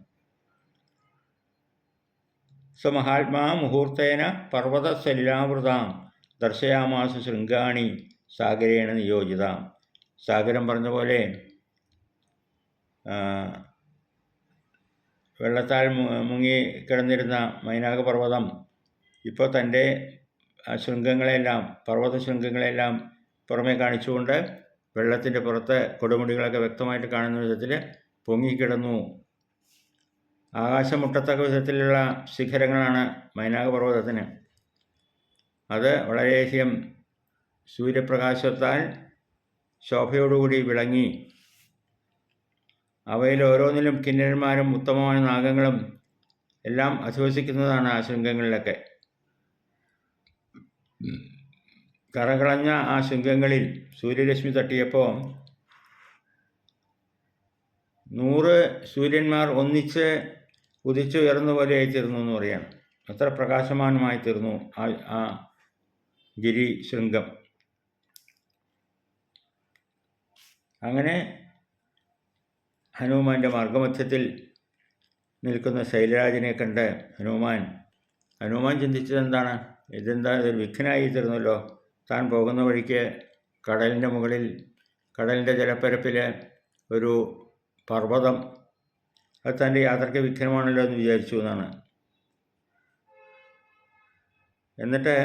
മഹാത്മാ മുഹൂർത്തേന പർവ്വത സലിലാവൃതാം ദർശയാമാസു ശൃംഗാണി സാഗരേണ നിയോജിത. സാഗരം പറഞ്ഞ പോലെ വെള്ളത്താൽ മുങ്ങിക്കിടന്നിരുന്ന മൈനാകപർവ്വതം ഇപ്പോൾ തൻ്റെ പർവ്വത ശൃംഗങ്ങളെല്ലാം പുറമേ കാണിച്ചുകൊണ്ട് വെള്ളത്തിൻ്റെ പുറത്ത് കൊടുമുടികളൊക്കെ വ്യക്തമായിട്ട് കാണുന്ന വിധത്തിൽ പൊങ്ങിക്കിടന്നു. ആകാശം മുട്ടത്തക്ക വിധത്തിലുള്ള ശിഖരങ്ങളാണ് മൈനാകപർവ്വതത്തിന്. അത് വളരെയധികം സൂര്യപ്രകാശത്താൽ ശോഭയോടുകൂടി വിളങ്ങി. അവയിൽ ഓരോന്നിലും കിന്നരന്മാരും ഉത്തമമായ നാഗങ്ങളും എല്ലാം അധിവസിക്കുന്നതാണ് ആ ശൃംഗങ്ങളിലൊക്കെ. കറകളഞ്ഞ ആ ശൃംഗങ്ങളിൽ സൂര്യരശ്മി തട്ടിയപ്പോൾ 100 സൂര്യന്മാർ ഒന്നിച്ച് ഉദിച്ചുയർന്ന പോലെയായി തീർന്നു എന്ന് പറയാണ്. അത്ര പ്രകാശമാനമായി തീർന്നു ആ ഗിരി ശൃംഗം. അങ്ങനെ ഹനുമാൻ്റെ മാർഗമധ്യത്തിൽ നിൽക്കുന്ന ശൈലരാജനെ കണ്ട് ഹനുമാൻ ചിന്തിച്ചത് എന്താണ്? ഇതൊരു വിഘ്നായി തീർന്നല്ലോ. താൻ പോകുന്ന വഴിക്ക് കടലിൻ്റെ മുകളിൽ, കടലിൻ്റെ ജലപ്പരപ്പിൽ ഒരു പർവ്വതം, അത് തൻ്റെ യാത്രയ്ക്ക് വിഘ്നമാണല്ലോ എന്ന് വിചാരിച്ചു എന്നാണ്. എന്നിട്ട്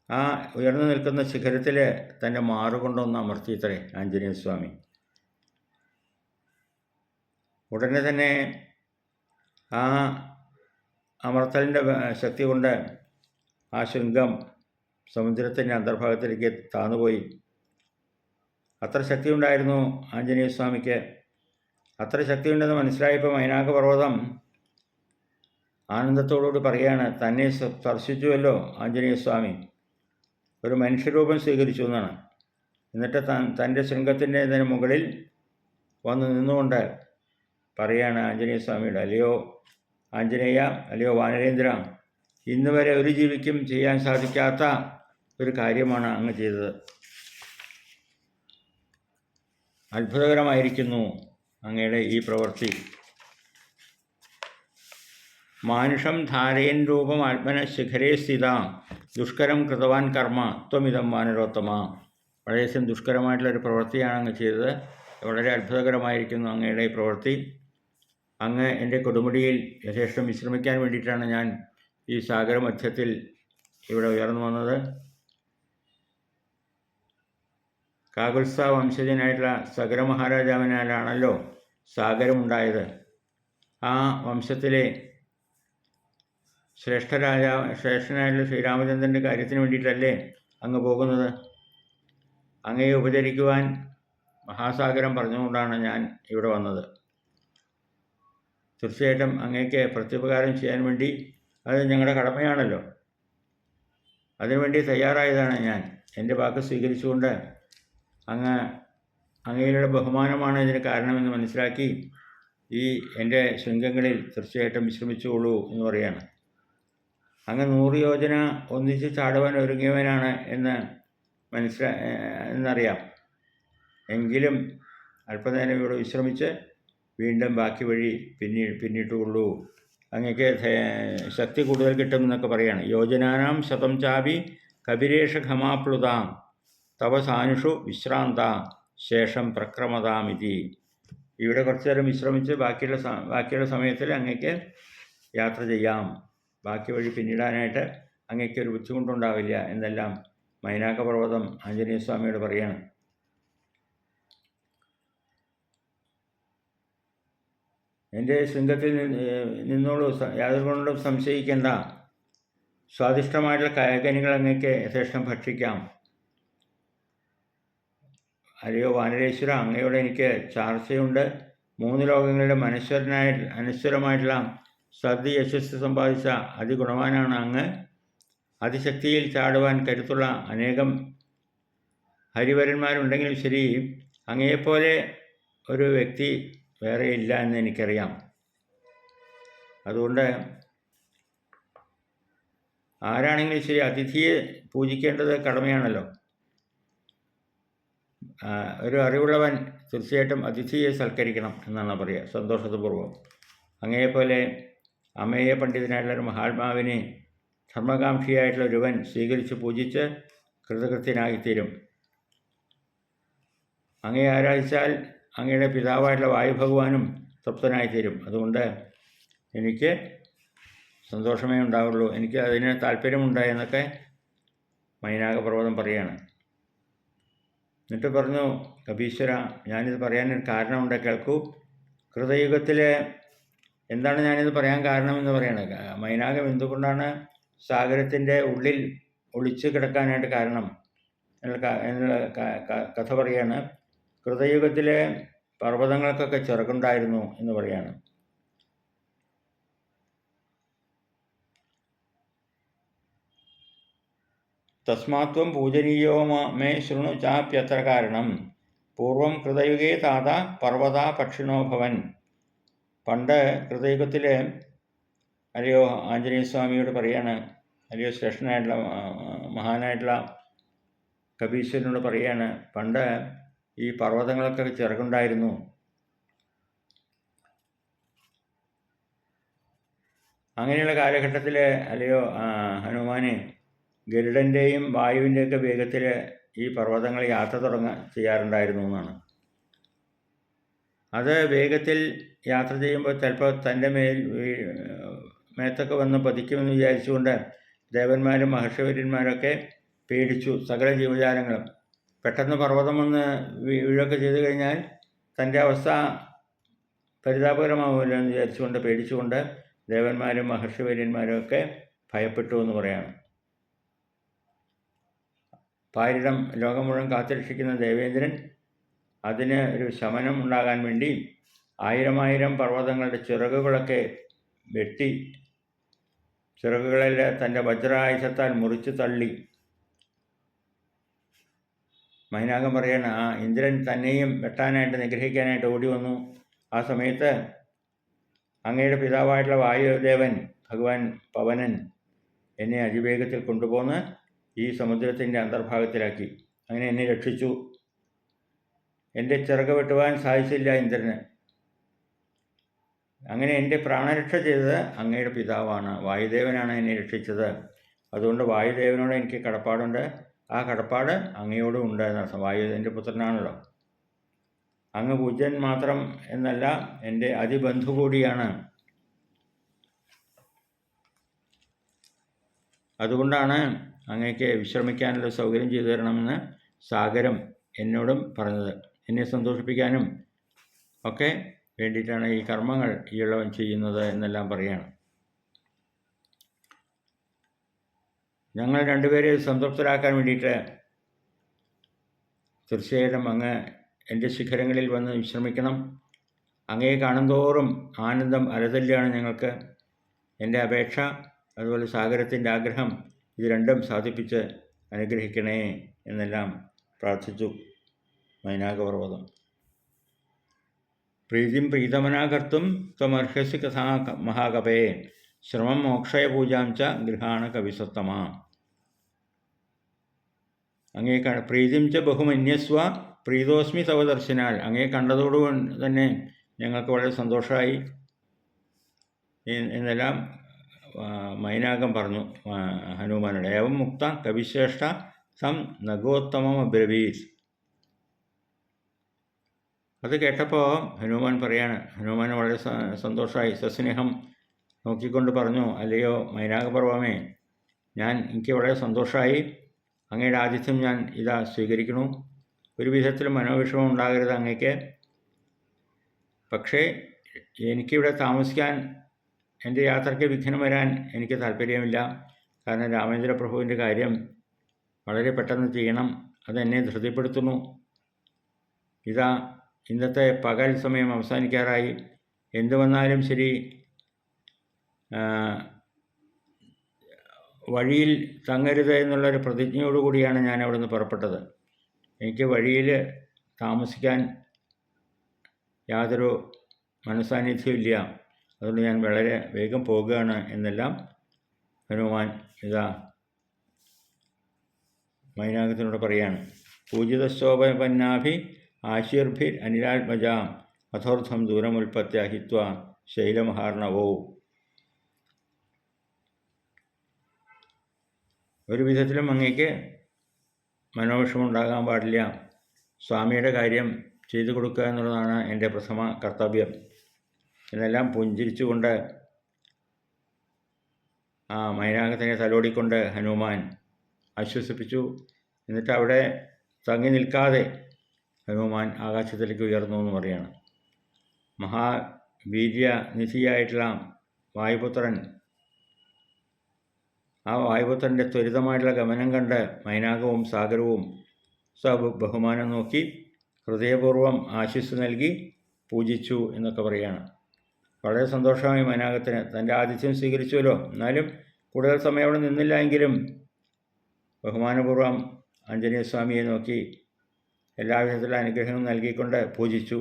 ആ ഉയർന്നു നിൽക്കുന്ന ശിഖരത്തിൽ തൻ്റെ മാറുകൊണ്ടൊന്ന് അമർത്തിയത്രേ ആഞ്ജനേയസ്വാമി. ഉടനെ തന്നെ ആ അമർത്തലിൻ്റെ ശക്തി കൊണ്ട് ആ ശൃംഗം സമുദ്രത്തിൻ്റെ അന്തർഭാഗത്തിലേക്ക് താന്നുപോയി. അത്ര ശക്തി ഉണ്ടായിരുന്നു ആഞ്ജനേയസ്വാമിക്ക്. അത്ര ശക്തിയുണ്ടെന്ന് മനസ്സിലായപ്പോൾ മൈനാകപർവ്വതം ആനന്ദത്തോടുകൂടി പറയുകയാണ്, തന്നെ സ്പർശിച്ചുവല്ലോ ആഞ്ജനേയസ്വാമി, ഒരു മനുഷ്യരൂപം സ്വീകരിച്ചു എന്നാണ്. എന്നിട്ട് തൻ്റെ ശൃംഗത്തിൻ്റെ മുകളിൽ വന്ന് നിന്നുകൊണ്ട് പറയാണ് ആഞ്ജനേയസ്വാമിയുടെ, അല്ലയോ ആഞ്ജനേയ, അല്ലയോ വാനരേന്ദ്ര, ഇന്ന് വരെ ഒരു ജീവിക്കും ചെയ്യാൻ സാധിക്കാത്ത ഒരു കാര്യമാണ് അങ്ങ് ചെയ്തത്. അത്ഭുതകരമായിരിക്കുന്നു അങ്ങയുടെ ഈ പ്രവൃത്തി. മാനുഷം ധാരയൻ രൂപം ആത്മന ശിഖരേ സ്ഥിത ദുഷ്കരം കൃതവാൻ കർമ്മ ത്വമിതം വാനരോത്തമ. വളരെയധികം ദുഷ്കരമായിട്ടുള്ളൊരു പ്രവൃത്തിയാണ് അങ്ങ് ചെയ്തത്. വളരെ അത്ഭുതകരമായിരിക്കുന്നു അങ്ങയുടെ ഈ പ്രവൃത്തി. അങ്ങ് എൻ്റെ കൊടുമുടിയിൽ യഥേഷ്ടം വിശ്രമിക്കാൻ വേണ്ടിയിട്ടാണ് ഞാൻ ഈ സാഗരമധ്യത്തിൽ ഇവിടെ ഉയർന്നു വന്നത്. കാകുത്സ വംശജനായിട്ടുള്ള സഗര മഹാരാജാവിനാലാണല്ലോ സാഗരമുണ്ടായത്. ആ വംശത്തിലെ ശ്രേഷ്ഠനായിട്ടുള്ള ശ്രീരാമചന്ദ്രൻ്റെ കാര്യത്തിന് വേണ്ടിയിട്ടല്ലേ അങ്ങ് പോകുന്നത്? അങ്ങയെ ഉപചരിക്കുവാൻ മഹാസാഗരം പറഞ്ഞുകൊണ്ടാണ് ഞാൻ ഇവിടെ വന്നത്. തീർച്ചയായിട്ടും അങ്ങേക്ക് പ്രത്യുപകാരം ചെയ്യാൻ വേണ്ടി, അത് ഞങ്ങളുടെ കടമയാണല്ലോ, അതിനുവേണ്ടി തയ്യാറായതാണ് ഞാൻ. എൻ്റെ വാക്ക് സ്വീകരിച്ചുകൊണ്ട് അങ്ങയുടെ ബഹുമാനമാണ് ഇതിന് കാരണമെന്ന് മനസ്സിലാക്കി ഈ എൻ്റെ ശൃംഗങ്ങളിൽ തീർച്ചയായിട്ടും വിശ്രമിച്ചുകൊള്ളൂ എന്ന് പറയാണ്. അങ്ങ് 100 യോജന ഒന്നിച്ച് ചാടുവാൻ ഒരുങ്ങിയവനാണ് എന്നറിയാം. എങ്കിലും അല്പനേരം ഇവിടെ വിശ്രമിച്ച് വീണ്ടും ബാക്കി വഴി പിന്നിട്ടുകൊള്ളൂ. അങ്ങക്ക് ശക്തി കൂടുതൽ കിട്ടും എന്നൊക്കെ പറയാണ്. യോജനാനാം ശതം ചാപി കപിരേഷ ഘമാപ്ലുതാം തവ സാനുഷു വിശ്രാന്ത ശേഷം പ്രക്രമതാമിതി. ഇവിടെ കുറച്ചു നേരം വിശ്രമിച്ച് ബാക്കിയുള്ള സമയത്തിൽ അങ്ങക്ക് യാത്ര ചെയ്യാം. ബാക്കി വഴി പിന്നിടാനായിട്ട് അങ്ങക്കൊരു ബുദ്ധിമുട്ടുണ്ടാവില്ല എന്നെല്ലാം മൈനാകപർവ്വതം ആഞ്ജനേയസ്വാമിയോട് പറയാണ്. എൻ്റെ ശൃംഗത്തിൽ നിന്നോളൂ, യാതൊരു കൊണ്ടും സംശയിക്കേണ്ട. സ്വാദിഷ്ടമായിട്ടുള്ള കായകനികൾ അങ്ങക്ക് യഥേഷ്ടം ഭക്ഷിക്കാം. അല്ലയോ വാനരേശ്വര, അങ്ങയോട് എനിക്ക് ചാർച്ചയുണ്ട്. 3 ലോകങ്ങളുടെ അനശ്വരമായിട്ടുള്ള സദ്യ യശസ് സമ്പാദിച്ച അതിഗുണവാനാണ് അങ്ങ്. അതിശക്തിയിൽ ചാടുവാൻ കരുത്തുള്ള അനേകം ഹരിവരന്മാരുണ്ടെങ്കിലും ശരി, അങ്ങയെപ്പോലെ ഒരു വ്യക്തി വേറെ ഇല്ല എന്ന് എനിക്കറിയാം. അതുകൊണ്ട് ആരാണെങ്കിലും ശരി, അതിഥിയെ പൂജിക്കേണ്ടത് കടമയാണല്ലോ. ഒരു അറിവുള്ളവൻ തീർച്ചയായിട്ടും അതിഥിയെ സൽക്കരിക്കണം എന്നാണ് പറയുക, സന്തോഷപൂർവ്വം. അങ്ങയെപ്പോലെ അമേയ പണ്ഡിതനായിട്ടുള്ളൊരു മഹാത്മാവിനെ ധർമ്മകാംക്ഷിയായിട്ടുള്ള ഒരുവൻ സ്വീകരിച്ച് പൂജിച്ച് കൃതകൃത്യനായിത്തീരും. അങ്ങയെ ആരാധിച്ചാൽ അങ്ങയുടെ പിതാവായിട്ടുള്ള വായുഭഗവാനും തൃപ്തനായിത്തീരും. അതുകൊണ്ട് എനിക്ക് സന്തോഷമേ ഉണ്ടാവുള്ളൂ, എനിക്ക് അതിന് താല്പര്യമുണ്ട് എന്നൊക്കെ മൈനാകപർവ്വതം പറയുകയാണ്. എന്നിട്ട് പറഞ്ഞു, കപീശ്വര, ഞാനിത് പറയാനൊരു കാരണമുണ്ട്, കേൾക്കൂ. കൃതയുഗത്തിൽ എന്താണ് ഞാനിത് പറയാൻ കാരണമെന്ന് പറയണത്? മൈനാകം എന്തുകൊണ്ടാണ് സാഗരത്തിൻ്റെ ഉള്ളിൽ ഒളിച്ചു കിടക്കാനായിട്ട് കാരണം എന്നുള്ള കഥ പറയാണ്. കൃതയുഗത്തിലെ പർവ്വതങ്ങൾക്കൊക്കെ ചിറകുണ്ടായിരുന്നു എന്ന് പറയാണ്. തസ്മാത്വം പൂജനീയോ മേ ശൃണു ചാപ്യത്ര കാരണം പൂർവം കൃതയുഗേ താത പർവ്വത പക്ഷിണോ ഭവൻ. പണ്ട് കൃതയുഗത്തിൽ, അല്ലയോ ആഞ്ജനേയസ്വാമിയോട് പറയാണ്, അല്ലയോ ശ്രേഷ്ഠനായിട്ടുള്ള മഹാനായിട്ടുള്ള കപീശ്വരനോട് പറയാണ്, പണ്ട് ഈ പർവ്വതങ്ങളൊക്കെ ചിറകുണ്ടായിരുന്നു. അങ്ങനെയുള്ള കാലഘട്ടത്തിൽ അല്ലയോ ഹനുമാനെ, ഗരുഡൻ്റെയും വായുവിൻ്റെയൊക്കെ വേഗത്തിൽ ഈ പർവ്വതങ്ങൾ യാത്ര ചെയ്യാറുണ്ടായിരുന്നു എന്നാണ്. അത് വേഗത്തിൽ യാത്ര ചെയ്യുമ്പോൾ ചിലപ്പോൾ തൻ്റെ മേത്തൊക്കെ വന്ന് പതിക്കുമെന്ന് വിചാരിച്ചുകൊണ്ട് ദേവന്മാരും മഹർഷവര്യന്മാരൊക്കെ പേടിച്ചു. സകല ജീവജാലങ്ങളും പെട്ടെന്ന് പർവ്വതം വന്ന് വീഴൊക്കെ ചെയ്തു കഴിഞ്ഞാൽ തൻ്റെ അവസ്ഥ പരിതാപകരമാവുമല്ലോ എന്ന് വിചാരിച്ചുകൊണ്ട് പേടിച്ചുകൊണ്ട് ദേവന്മാരും മഹർഷവര്യന്മാരും ഒക്കെ ഭയപ്പെട്ടു എന്ന് പറയാണ്. പാരിടം ലോകം മുഴുവൻ കാത്തുരക്ഷിക്കുന്ന ദേവേന്ദ്രൻ അതിന് ഒരു ശമനം ഉണ്ടാകാൻ വേണ്ടി 1000 പർവ്വതങ്ങളുടെ ചിറകുകളൊക്കെ വെട്ടി ചിറകുകളിൽ തൻ്റെ വജ്രായുധത്താൽ മുറിച്ചു തള്ളി. മൈനാകം പറയാണ്, ആ ഇന്ദ്രൻ തന്നെയും വെട്ടാനായിട്ട് നിഗ്രഹിക്കാനായിട്ട് ഓടി വന്നു. ആ സമയത്ത് അങ്ങയുടെ പിതാവായിട്ടുള്ള വായുദേവൻ ഭഗവാൻ പവനൻ എന്നെ അതിവേഗത്തിൽ കൊണ്ടുപോന്ന് ഈ സമുദ്രത്തിൻ്റെ അന്തർഭാഗത്തിലാക്കി. അങ്ങനെ എന്നെ രക്ഷിച്ചു. എൻ്റെ ചിറക് വെട്ടുവാൻ സാധിച്ചില്ല ഇന്ദ്രന്. അങ്ങനെ എൻ്റെ പ്രാണരക്ഷ ചെയ്തത് അങ്ങയുടെ പിതാവാണ്, വായുദേവനാണ് എന്നെ രക്ഷിച്ചത്. അതുകൊണ്ട് വായുദേവനോട് എനിക്ക് കടപ്പാടുണ്ട്. ആ കടപ്പാട് അങ്ങയോടും ഉണ്ട് എന്നർത്ഥം. വായുദേവൻ്റെ പുത്രനാണല്ലോ. അങ്ങ് പൂജ്യൻ മാത്രം എന്നല്ല, എൻ്റെ അതിബന്ധു കൂടിയാണ്. അതുകൊണ്ടാണ് അങ്ങേക്ക് വിശ്രമിക്കാനുള്ള സൗകര്യം ചെയ്തു തരണമെന്ന് സാഗരം എന്നോടും പറഞ്ഞത്. എന്നെ സന്തോഷിപ്പിക്കാനും ഒക്കെ വേണ്ടിയിട്ടാണ് ഈ കർമ്മങ്ങൾ ഈയിളവൻ ചെയ്യുന്നത് എന്നെല്ലാം പറയുകയാണ്. ഞങ്ങൾ രണ്ടുപേരെ സംതൃപ്തരാക്കാൻ വേണ്ടിയിട്ട് തീർച്ചയായിട്ടും അങ്ങ് എൻ്റെ ശിഖരങ്ങളിൽ വന്ന് വിശ്രമിക്കണം. അങ്ങയെ കാണുന്തോറും ആനന്ദം അലതല്ലാണ് ഞങ്ങൾക്ക്. എൻ്റെ അപേക്ഷ അതുപോലെ സാഗരത്തിൻ്റെ ആഗ്രഹം ഇത് രണ്ടും സാധിപ്പിച്ച് അനുഗ്രഹിക്കണേ എന്നെല്ലാം പ്രാർത്ഥിച്ചു മൈനാകപർവ്വതം. പ്രീതിം പ്രീതമനാകർത്തും ത്വമർഹസി കഥാ മഹാകപേ ശ്രമം മോക്ഷയ പൂജാം ച ഗൃഹാണ കവിസത്തമ. അങ്ങേ പ്രീതിം ച ബഹുമന്യസ്വ പ്രീതോസ്മി തവ ദർശനാൽ. അങ്ങേ കണ്ടതോടുകൊണ്ട് തന്നെ ഞങ്ങൾക്ക് വളരെ സന്തോഷമായി എന്നെല്ലാം മൈനാകം പറഞ്ഞു ഹനുമാനോട്. ഏവം മുക്ത കവിശ്രേഷ്ഠ സം നഗോത്തമം അബ്രവീത്. അത് കേട്ടപ്പോൾ ഹനുമാൻ പറയാണ്, ഹനുമാൻ വളരെ സന്തോഷമായി സസ്നേഹം നോക്കിക്കൊണ്ട് പറഞ്ഞു, അല്ലയോ മൈനാകപർവ്വമേ, എനിക്ക് വളരെ സന്തോഷമായി. അങ്ങയുടെ ആതിഥ്യം ഞാൻ ഇതാ സ്വീകരിക്കണു. ഒരു വിധത്തിലും മനോവിഷമം ഉണ്ടാകരുത് അങ്ങയ്ക്ക്. പക്ഷേ എനിക്കിവിടെ താമസിക്കാൻ, എൻ്റെ യാത്രയ്ക്ക് വിഘ്നം വരാൻ എനിക്ക് താല്പര്യമില്ല. കാരണം രാമേന്ദ്ര പ്രഭുവിൻ്റെ കാര്യം വളരെ പെട്ടെന്ന് ചെയ്യണം. അതെന്നെ ധൃതിപ്പെടുത്തുന്നു. ഇതാ ഇന്നത്തെ പകൽ സമയം അവസാനിക്കാറായി. എന്തു വന്നാലും ശരി, വഴിയിൽ തങ്ങരുത് എന്നുള്ളൊരു പ്രതിജ്ഞയോടുകൂടിയാണ് ഞാൻ അവിടെ നിന്ന് പുറപ്പെട്ടത്. എനിക്ക് വഴിയിൽ താമസിക്കാൻ യാതൊരു മനസാന്നിധ്യമില്ല. അതുകൊണ്ട് ഞാൻ വളരെ വേഗം പോകുകയാണ് എന്നെല്ലാം ഹനുമാൻ ഇതാ മൈനാകത്തിനോട് പറയാണ്. പൂജിതശോഭപന്നാഭി ആശീർഭിർ അനിലാത്മജാം അഥോർത്ഥം ദൂരമുൽപ്പത്യ ഹിത്വ ശൈലമഹാർണവോ. ഒരു വിധത്തിലും അങ്ങേക്ക് മനോവിഷമം ഉണ്ടാകാൻ പാടില്ല. സ്വാമിയുടെ കാര്യം ചെയ്തു കൊടുക്കുക എന്നുള്ളതാണ് എൻ്റെ പ്രഥമ കർത്തവ്യം എന്നെല്ലാം പുഞ്ചിരിച്ചുകൊണ്ട് ആ മൈനാകത്തിനെ തലോടിക്കൊണ്ട് ഹനുമാൻ ആശ്വസിപ്പിച്ചു. എന്നിട്ട് അവിടെ തങ്ങി നിൽക്കാതെ ഹനുമാൻ ആകാശത്തിലേക്ക് ഉയർന്നു എന്ന് പറയാണ്. മഹാവീര്യനിധിയായിട്ടുള്ള വായുപുത്രൻ, ആ വായുപുത്രൻ്റെ ത്വരിതമായിട്ടുള്ള ഗമനം കണ്ട് മൈനാകവും സാഗരവും ബഹുമാനം നോക്കി ഹൃദയപൂർവ്വം ആശിസ് നൽകി പൂജിച്ചു എന്നൊക്കെ പറയുകയാണ്. വളരെ സന്തോഷമായി മൈനാകത്തിന്. തൻ്റെ ആതിഥ്യം സ്വീകരിച്ചുവല്ലോ, എന്നാലും കൂടുതൽ സമയം അവിടെ നിന്നില്ല എങ്കിലും ബഹുമാനപൂർവ്വം ആഞ്ജനേയസ്വാമിയെ നോക്കി എല്ലാവിധത്തിലുള്ള അനുഗ്രഹവും നൽകിക്കൊണ്ട് പൂജിച്ചു.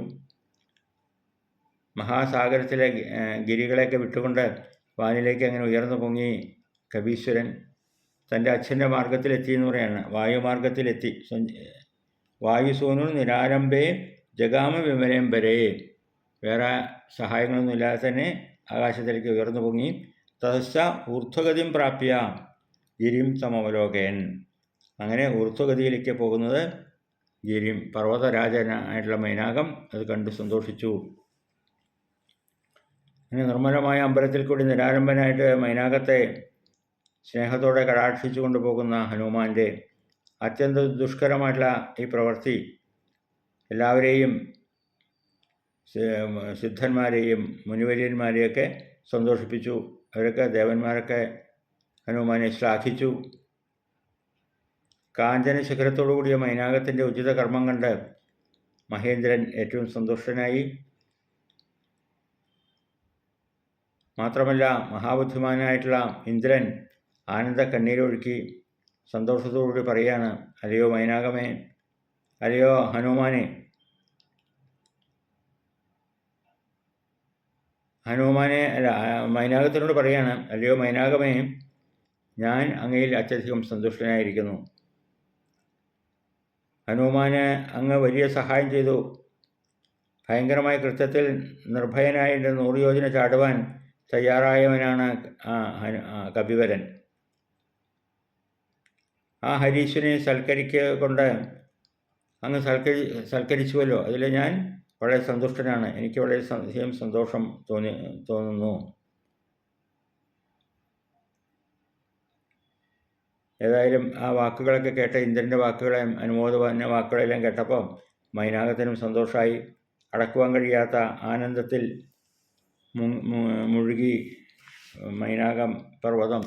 മഹാസാഗരത്തിലെ ഗിരികളെയൊക്കെ വിട്ടുകൊണ്ട് വാനിലേക്ക് അങ്ങനെ ഉയർന്നു പൊങ്ങി കവീശ്വരൻ തൻ്റെ അച്ഛൻ്റെ മാർഗത്തിലെത്തി എന്ന് പറയാണ്. വായുമാർഗത്തിലെത്തി. വായുസൂനു നിരാരംഭേ ജഗാമ വിമലേം വരേ. വേറെ സഹായങ്ങളൊന്നും ഇല്ലാതെ തന്നെ ആകാശത്തിലേക്ക് ഉയർന്നു പൊങ്ങി. തതശ്ച ഊർധ്വഗതിം പ്രാപ്യ ഗിരിം സമവലോകയൻ. അങ്ങനെ ഊർധ്വഗതിയിലേക്ക് പോകുന്നത് ഗിരിം പർവ്വതരാജനായിട്ടുള്ള മൈനാകം അത് കണ്ടു സന്തോഷിച്ചു. അങ്ങനെ നിർമ്മലമായ അമ്പലത്തിൽ കൂടി നിരാരംഭനായിട്ട് മൈനാകത്തെ സ്നേഹത്തോടെ കടാക്ഷിച്ചു കൊണ്ടുപോകുന്ന ഹനുമാൻ്റെ അത്യന്ത ദുഷ്കരമായിട്ടുള്ള ഈ പ്രവൃത്തി എല്ലാവരെയും, സിദ്ധന്മാരെയും മുനിവര്യന്മാരെയൊക്കെ സന്തോഷിപ്പിച്ചു. അവരൊക്കെ ദേവന്മാരൊക്കെ ഹനുമാനെ ശ്ലാഘിച്ചു. കാഞ്ചന ശിഖരത്തോടു കൂടിയ മൈനാകത്തിൻ്റെ ഉചിത കർമ്മം കണ്ട് മഹേന്ദ്രൻ ഏറ്റവും സന്തുഷ്ടനായി. മാത്രമല്ല മഹാബുദ്ധിമാനായിട്ടുള്ള ഇന്ദ്രൻ ആനന്ദ കണ്ണീരൊഴുക്കി സന്തോഷത്തോടുകൂടി പറയാണ്, അല്ലയോ മൈനാകമേ, അല്ലയോ ഹനുമാനെ, മൈനാകത്തിനോട് പറയാണ്, അല്ലയോ മൈനാകമേ, ഞാൻ അങ്ങയിൽ അത്യധികം സന്തുഷ്ടനായിരിക്കുന്നു. ഹനുമാന് അങ്ങ് വലിയ സഹായം ചെയ്തു. ഭയങ്കരമായ കൃത്യത്തിൽ നിർഭയനായിട്ട് 100 യോജന ചാടുവാൻ തയ്യാറായവനാണ് കപിവരൻ. ആ ഹരീശ്വരനെ സൽക്കരിക്കൊണ്ട് അങ്ങ് സൽക്കരിച്ചുവല്ലോ, അതിൽ ഞാൻ വളരെ സന്തുഷ്ടനാണ്. എനിക്ക് വളരെ സന്തോഷം തോന്നുന്നു. ഏതായാലും ആ വാക്കുകളൊക്കെ കേട്ട ഇന്ദ്രൻ്റെ വാക്കുകളെ, അനുമോദന വാക്കുകളെല്ലാം കേട്ടപ്പോൾ മൈനാകത്തിനും സന്തോഷമായി. അടക്കുവാൻ കഴിയാത്ത ആനന്ദത്തിൽ മുഴുകി മൈനാകം പർവ്വതം.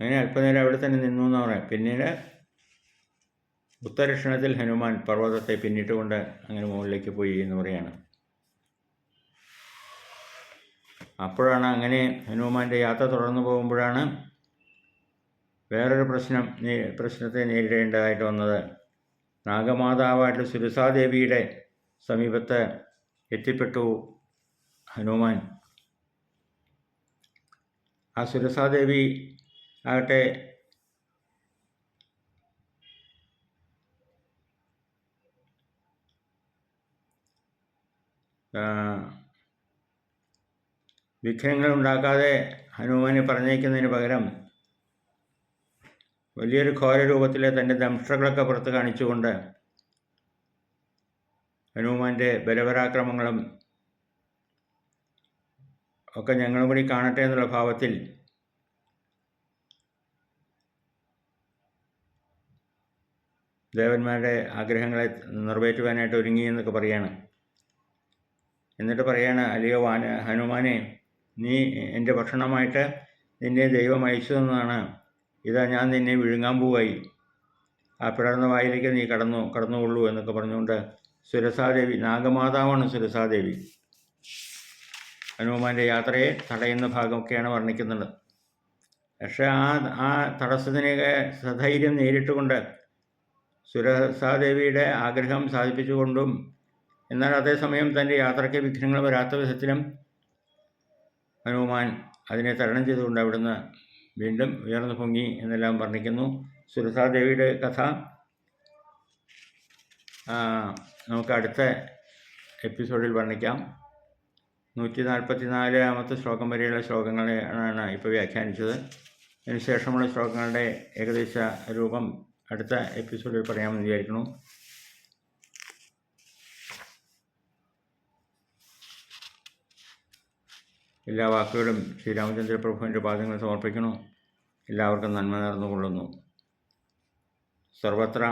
അങ്ങനെ അല്പനേരം അവിടെ തന്നെ നിന്നു എന്ന് പറയാം. പിന്നീട് ഉത്തരക്ഷണത്തിൽ ഹനുമാൻ പർവ്വതത്തെ പിന്നിട്ടുകൊണ്ട് അങ്ങനെ മുകളിലേക്ക് പോയി എന്ന് പറയാണ്. അപ്പോഴാണ് അങ്ങനെ ഹനുമാൻ്റെ യാത്ര തുടർന്നു പോകുമ്പോഴാണ് വേറൊരു പ്രശ്നത്തെ നേരിടേണ്ടതായിട്ട് വന്നത്. നാഗമാതാവായിട്ടുള്ള സുരസാദേവിയുടെ സമീപത്ത് എത്തിപ്പെട്ടു ഹനുമാൻ. ആ സുരസാദേവി ആകട്ടെ വിഘ്നങ്ങൾ ഉണ്ടാക്കാതെ ഹനുമാനെ പറഞ്ഞേക്കുന്നതിന് പകരം വലിയൊരു ഘോര രൂപത്തിലെ തൻ്റെ ദംഷ്ട്രകളൊക്കെ പുറത്ത് കാണിച്ചുകൊണ്ട് ഹനുമാൻ്റെ ബലപരാക്രമങ്ങളും ഒക്കെ ഞങ്ങളും കൂടി കാണട്ടെ എന്നുള്ള ഭാവത്തിൽ ദേവന്മാരുടെ ആഗ്രഹങ്ങളെ നിറവേറ്റുവാനായിട്ട് ഒരുങ്ങി എന്നൊക്കെ പറയാണ്. എന്നിട്ട് പറയാണ്, അല്ലയോ ഹനുമാനെ, നീ എൻ്റെ ഭക്ഷണമായിട്ട് നിന്നെ ദൈവം അയച്ചു തന്നതാണ്. ഇതാ ഞാൻ നിന്നെ വിഴുങ്ങാൻ പോവായി. ആ പിളർന്ന വായിലേക്ക് നീ കടന്നുകൊള്ളൂ എന്നൊക്കെ പറഞ്ഞുകൊണ്ട് സുരസാദേവി, നാഗമാതാവാണ് സുരസാദേവി, ഹനുമാൻ്റെ യാത്രയെ തടയുന്ന ഭാഗമൊക്കെയാണ് വർണ്ണിക്കുന്നത്. പക്ഷേ ആ തടസ്സത്തിനെയൊക്കെ സധൈര്യം നേരിട്ടുകൊണ്ട് സുരസാദേവിയുടെ ആഗ്രഹം സാധിപ്പിച്ചുകൊണ്ടും എന്നാൽ അതേസമയം തൻ്റെ യാത്രയ്ക്ക് വിഘ്നങ്ങൾ വരാത്ത വിധത്തിലും ഹനുമാൻ അതിനെ തരണം ചെയ്തുകൊണ്ട് അവിടുന്ന് വീണ്ടും ഉയർന്നു പൊങ്ങി എന്നെല്ലാം വർണ്ണിക്കുന്നു. സുരസാദേവിയുടെ കഥ നമുക്ക് അടുത്ത എപ്പിസോഡിൽ വർണ്ണിക്കാം. 144-ാമത്തെ ശ്ലോകം വരെയുള്ള ശ്ലോകങ്ങളാണ് ഇപ്പോൾ വ്യാഖ്യാനിച്ചത്. അതിനുശേഷമുള്ള ശ്ലോകങ്ങളുടെ ഏകദേശ രൂപം അടുത്ത എപ്പിസോഡിൽ പറയാമെന്ന് വിചാരിക്കുന്നു. എല്ലാ വാക്കുകളും ശ്രീരാമചന്ദ്ര പ്രഭുവിൻ്റെ പാദങ്ങൾ സമർപ്പിക്കുന്നു. എല്ലാവർക്കും നന്മ നേർന്നുകൊള്ളുന്നു. സർവത്ര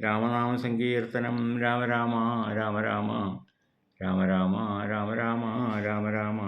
രാമനാമ സങ്കീർത്തനം. രാമ രാമ രാമ രാമ രാമ രാമ രാമ രാമ രാമ രാമ.